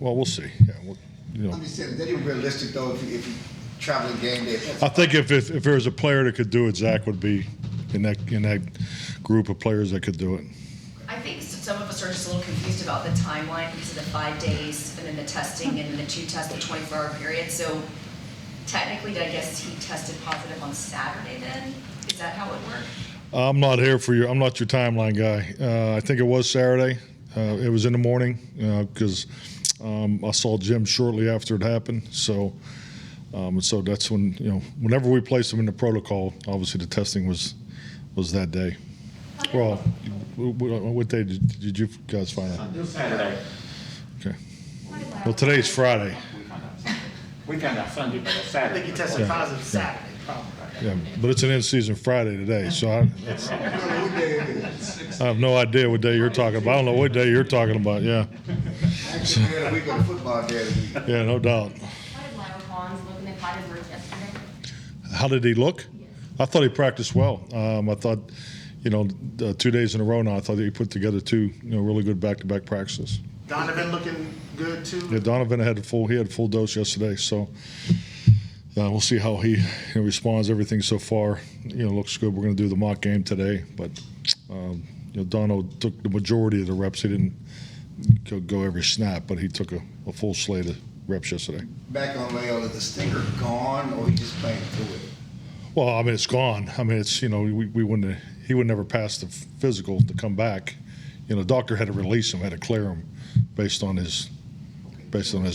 Well, we'll see. Yeah, I'm just saying, is that even realistic though? If you traveling game day, I think if there was a player that could do it, Zach would be in that group of players that could do it. I think some of us are just a little confused about the timeline because of the 5 days and then the testing and then the 2 tests in a 24-hour period. So technically, I guess he tested positive on Saturday then? Is that how it worked? I'm not here for you. I'm not your timeline guy. I think it was Saturday. It was in the morning because I saw Jim shortly after it happened. So that's when, whenever we placed him in the protocol, obviously the testing was that day. Well, what day did you guys find out? Saturday. Okay. Well, today's Friday. We found out Sunday, but it's I Saturday. think he tested positive Saturday, probably. Yeah, but it's an in-season Friday today, so I have no idea what day you're talking about. I don't know what day you're talking about. Yeah. actually we had a week of football day this week. Yeah, no doubt. How did Lyle Collins look in the potted work yesterday? How did he look? I thought he practiced well. I thought, 2 days in a row now, I thought he put together 2, really good back-to-back practices. Donovan looking good too. Yeah, Donovan had full dose yesterday, so we'll see how he responds. Everything so far, looks good. We're going to do the mock game today, but Dono took the majority of the reps. He didn't go every snap, but he took a full slate of reps yesterday. Back on Lale, is the stinger gone or he just playing through it? Well, I mean, it's gone. I mean, it's we wouldn't. He would never pass the physical to come back. The doctor had to release him, had to clear him based on his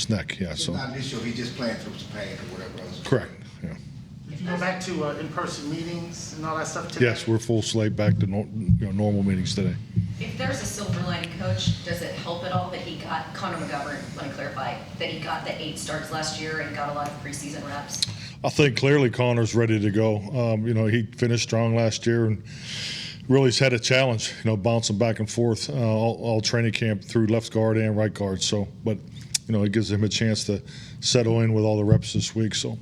neck. Yeah. So Not an issue. He's just playing through some pain or whatever else. correct. Yeah. Did you go back to in-person meetings and all that stuff today? Yes, we're full slate back to normal meetings today. If there's a silver lining, Coach, does it help at all that he got Connor Mcgovern, let me clarify, that he got the 8 starts last year and got a lot of preseason reps? I think clearly Connor's ready to go. He finished strong last year and really has had a challenge, bouncing back and forth all training camp through left guard and right guard. So, but, it gives him a chance to settle in with all the reps this week. So,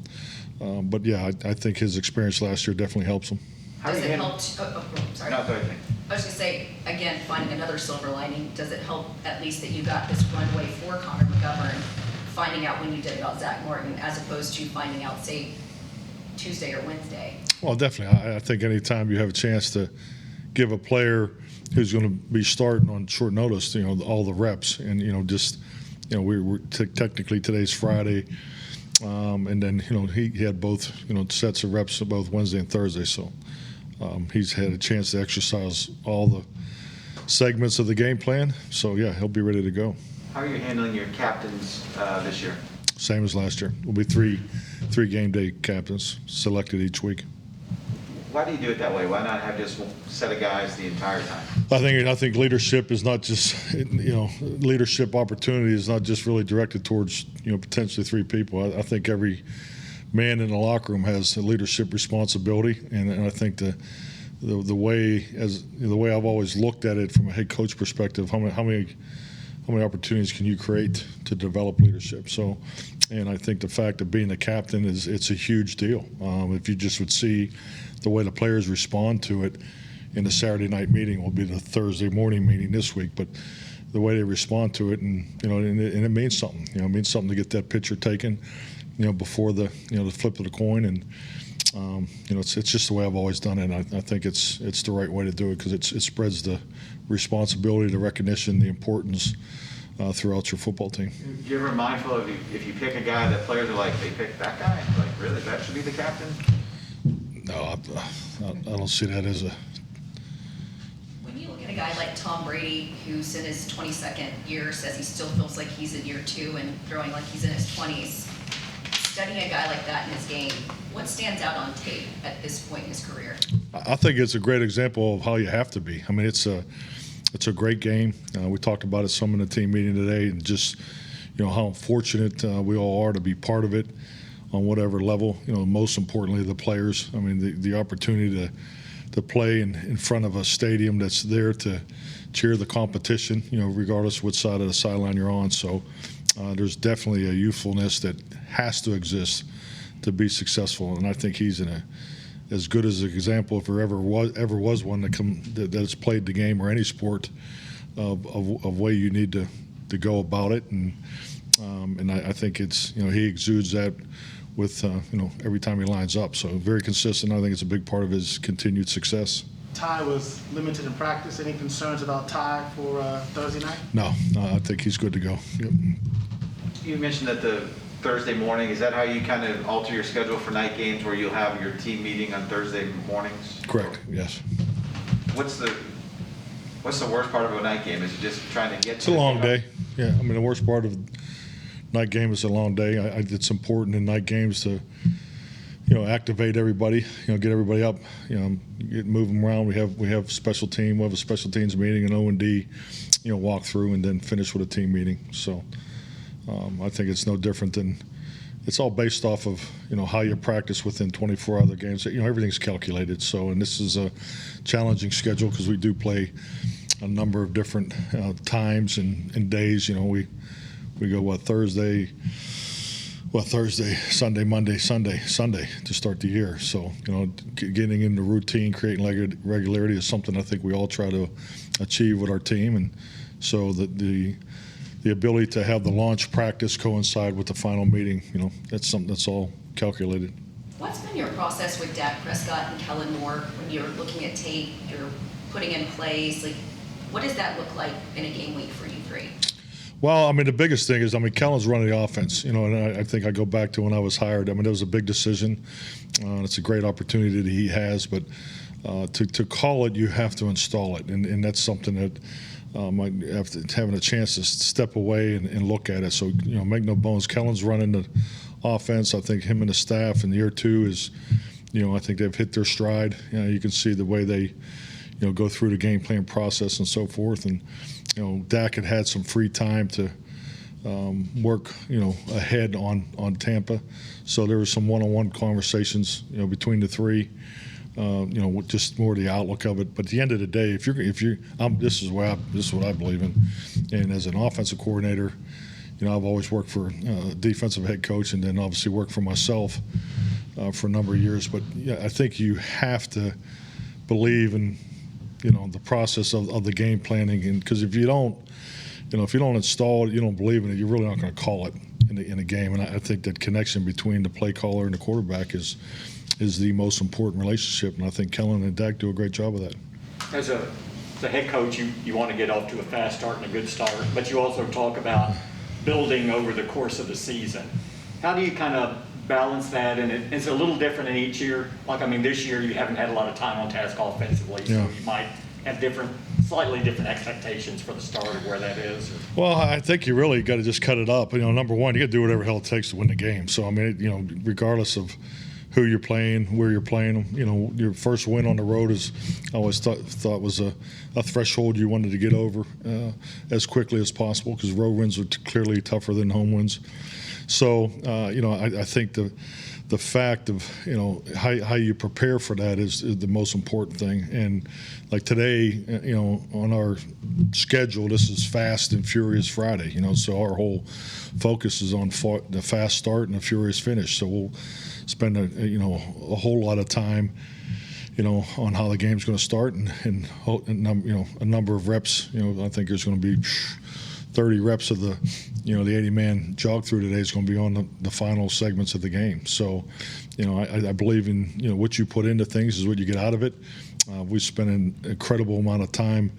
but yeah, I think his experience last year definitely helps him. Does it help? Sorry. No, go ahead. I was going to say, again, finding another silver lining, does it help at least that you got this runway for Connor Mcgovern, finding out when you did about Zack Martin, as opposed to finding out, say, Tuesday or Wednesday? Well, definitely. I think anytime you have a chance to give a player who's going to be starting on short notice, all the reps, and we're technically today's Friday, and then he had both sets of reps both Wednesday and Thursday, so he's had a chance to exercise all the segments of the game plan. So yeah, he'll be ready to go. How are you handling your captains this year? Same as last year. We'll be three game day captains selected each week. Why do you do it that way? Why not have just one set of guys the entire time? I think leadership is not just leadership opportunity is not just really directed towards potentially 3 people. I think every man in the locker room has a leadership responsibility, and I think the way I've always looked at it from a head coach perspective, how many opportunities can you create to develop leadership? So, and I think the fact of being the captain it's a huge deal. If you just would see the way the players respond to it in the Saturday night meeting, will be the Thursday morning meeting this week, but the way they respond to it, and it means something. It means something to get that picture taken, before the the flip of the coin, and it's just the way I've always done it. And I think it's the right way to do it because it spreads the responsibility, the recognition, the importance throughout your football team. You ever mindful of if you pick a guy that players are like, they picked that guy? Like, really, that should be the captain? No, I don't see that as a. When you look at a guy like Tom Brady, who's in his 22nd year, says he still feels like he's in year 2 and throwing like he's in his 20s, studying a guy like that in his game, what stands out on tape at this point in his career? I think it's a great example of how you have to be. I mean, it's a great game. We talked about it some in the team meeting today, and just how fortunate we all are to be part of it on whatever level. Most importantly, the players. I mean, the opportunity to play in front of a stadium that's there to cheer the competition. Regardless of what side of the sideline you're on. So there's definitely a youthfulness that has to exist to be successful, and I think he's in as good as an example, if there ever was one that has played the game or any sport of way you need to go about it, and And I think it's, he exudes that with, every time he lines up. So very consistent. I think it's a big part of his continued success. Ty was limited in practice. Any concerns about Ty for Thursday night? No, I think he's good to go. Yep. You mentioned that the Thursday morning, is that how you kind of alter your schedule for night games, where you'll have your team meeting on Thursday mornings? Correct, yes. What's the worst part of a night game? Is it just trying to get It's a long day. Yeah, I mean, the worst part of night game is a long day. It's important in night games to, activate everybody, get everybody up, move them around. We have special team. We'll have a special teams meeting, an O&D, walk through, and then finish with a team meeting. So I think it's no different than, it's all based off of, how you practice within 24 other games. Everything's calculated. So, and this is a challenging schedule because we do play a number of different times and days. We go Thursday, Sunday, Monday, Sunday to start the year. So, getting into routine, creating regularity is something I think we all try to achieve with our team. And so the ability to have the launch practice coincide with the final meeting, that's something that's all calculated. What's been your process with Dak Prescott and Kellen Moore when you're looking at tape, you're putting in plays? Like, what does that look like in a game week for you three? Well, I mean, the biggest thing is, Kellen's running the offense, and I think I go back to when I was hired. I mean, it was a big decision. It's a great opportunity that he has, but to call it, you have to install it, and that's something that having a chance to step away and look at it. So, make no bones, Kellen's running the offense. I think him and the staff in year two is, I think they've hit their stride. You can see the way they, go through the game plan process and so forth. And, Dak had some free time to work, ahead on Tampa. So there was some one-on-one conversations, between the three. With just more the outlook of it. But at the end of the day, if you, this is what I believe in. And as an offensive coordinator, I've always worked for a defensive head coach, and then obviously worked for myself for a number of years. But yeah, I think you have to believe in, the process of the game planning, and because if you don't install it, you don't believe in it, you're really not going to call it in a game. And I think that connection between the play caller and the quarterback is the most important relationship, and I think Kellen and Dak do a great job of that. As a head coach, you want to get off to a fast start and a good start, but you also talk about building over the course of the season. How do you kind of balance that? And it's a little different in each year. This year you haven't had a lot of time on task offensively, so you might have slightly different expectations for the start of where that is. Well, I think you really got to just cut it up. Number one, you got to do whatever the hell it takes to win the game. So, regardless of who you're playing, where you're playing them. Your first win on the road is, I always thought was a threshold you wanted to get over as quickly as possible, because road wins are clearly tougher than home wins. So, I think the fact of, how you prepare for that is the most important thing. And like today, on our schedule, this is Fast and Furious Friday, so our whole focus is on the fast start and a furious finish. So we'll spend a whole lot of time, on how the game's going to start, and a number of reps. I think there's going to be 30 reps of the 80-man jog through today is going to be on the final segments of the game. So, I believe in, what you put into things is what you get out of it. We spent an incredible amount of time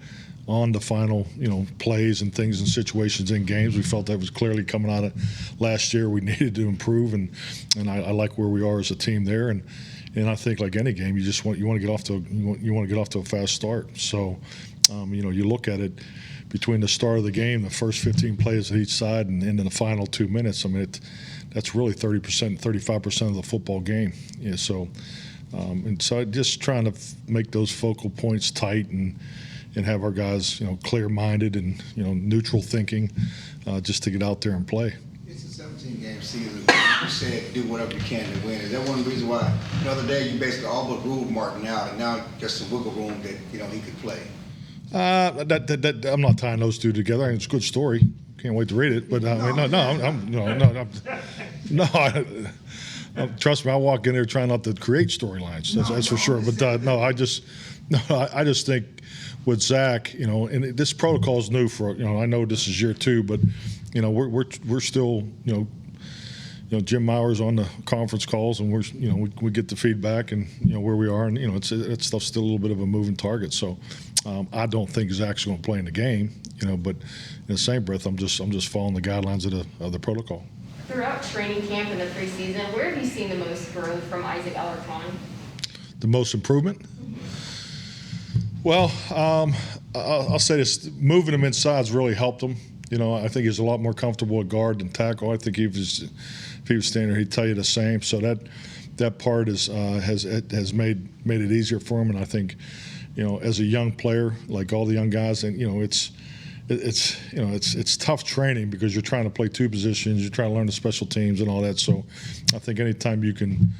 on the final, plays and things and situations in games. We felt that was clearly coming out of last year. We needed to improve, and I like where we are as a team there. And I think, like any game, you want to get off to a fast start. So, you look at it between the start of the game, the first 15 plays at each side, and into the final 2 minutes. That's really 30%, 35% of the football game. Yeah, so just trying to make those focal points tight and have our guys, clear-minded and, neutral thinking, just to get out there and play. It's a 17-game season. You said do whatever you can to win. Is that one reason why the other day you basically all but ruled Martin out, and now just some wiggle room that he could play? I'm not tying those two together. I think it's a good story. Can't wait to read it. But Trust me, I walk in there trying not to create storylines. That's for sure. But no, I just think with Zack, and this protocol is new for, I know this is year 2, but we're still, Jim Mauer's on the conference calls, and we get the feedback and where we are, and that stuff's still a little bit of a moving target. So I don't think Zack's going to play in the game, but in the same breath, I'm just following the guidelines of the protocol. Throughout training camp and the preseason, where have you seen the most growth from Isaac Alarcon? The most improvement? Well, I'll say this: moving him inside's really helped him. I think he's a lot more comfortable at guard than tackle. I think if he was standing there, he'd tell you the same. So that part has made it easier for him. And I think, as a young player, like all the young guys, and it's tough training because you're trying to play 2 positions, you're trying to learn the special teams and all that. So I think anytime you can,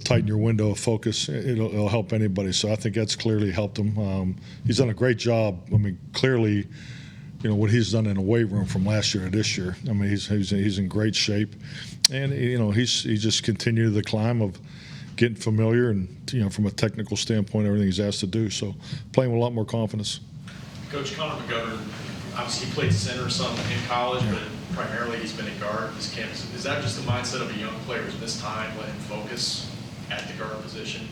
tighten your window of focus, it'll help anybody. So I think that's clearly helped him. He's done a great job. I mean, clearly, what he's done in the weight room from last year to this year. I mean, he's in great shape, and he's just continued the climb of getting familiar and from a technical standpoint, everything he's asked to do. So playing with a lot more confidence. Coach Connor Mcgovern, obviously he played center some in college, but primarily he's been a guard this campus. Is that just the mindset of a young player who's this time, let him focus at the guard position?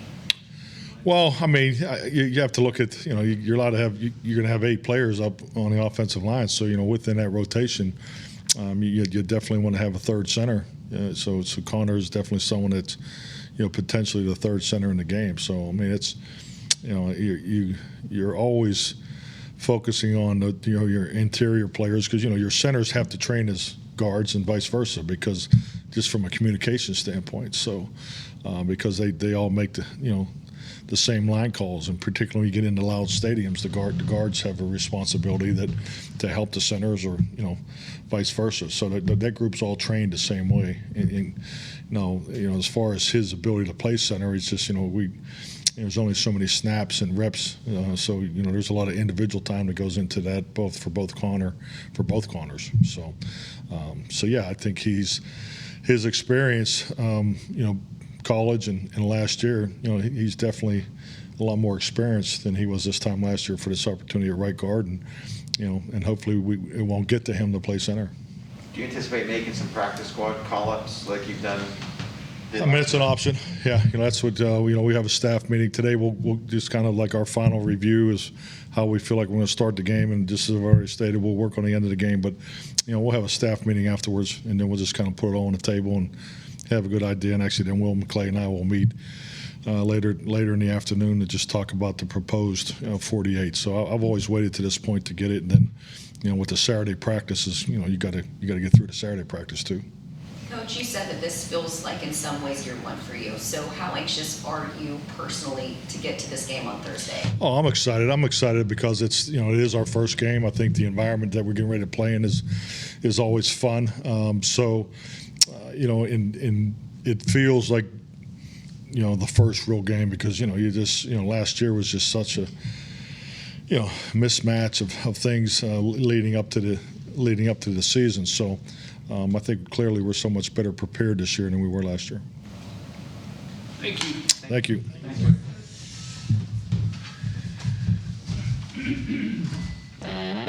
Well, I mean, you have to look at, you're allowed to have, you're going to have 8 players up on the offensive line. So, within that rotation, you definitely want to have a third center. So Connor is definitely someone that's, potentially the third center in the game. So, I mean, it's, you're always focusing on your interior players because, your centers have to train as guards and vice versa because just from a communication standpoint. So, because they all make the same line calls, and particularly when you get into loud stadiums, the guards have a responsibility to help the centers, or vice versa. So that group's all trained the same way. And as far as his ability to play center, it's just there's only so many snaps and reps, so there's a lot of individual time that goes into that, for both corners. So yeah, I think his experience, college and last year, he's definitely a lot more experienced than he was this time last year for this opportunity at right guard, and hopefully it won't get to him to play center. Do you anticipate making some practice squad call-ups like you've done? I mean, it's an option. Yeah, that's what we have a staff meeting today. We'll just kind of like our final review is how we feel like we're going to start the game, and just as I've already stated, we'll work on the end of the game. But we'll have a staff meeting afterwards, and then we'll just kind of put it all on the table and have a good idea. And actually, then Will McClay and I will meet later in the afternoon to just talk about the proposed 48. So I've always waited to this point to get it, and then with the Saturday practices, you got to get through the Saturday practice too. Coach, you said that this feels like in some ways year 1 for you. So how anxious are you personally to get to this game on Thursday? Oh, I'm excited. I'm excited because it's it is our first game. I think the environment that we're getting ready to play in is always fun. It feels like the first real game because you just last year was just such a mismatch of things leading up to the season. So I think clearly we're so much better prepared this year than we were last year. Thank you. Thank you. Thank you.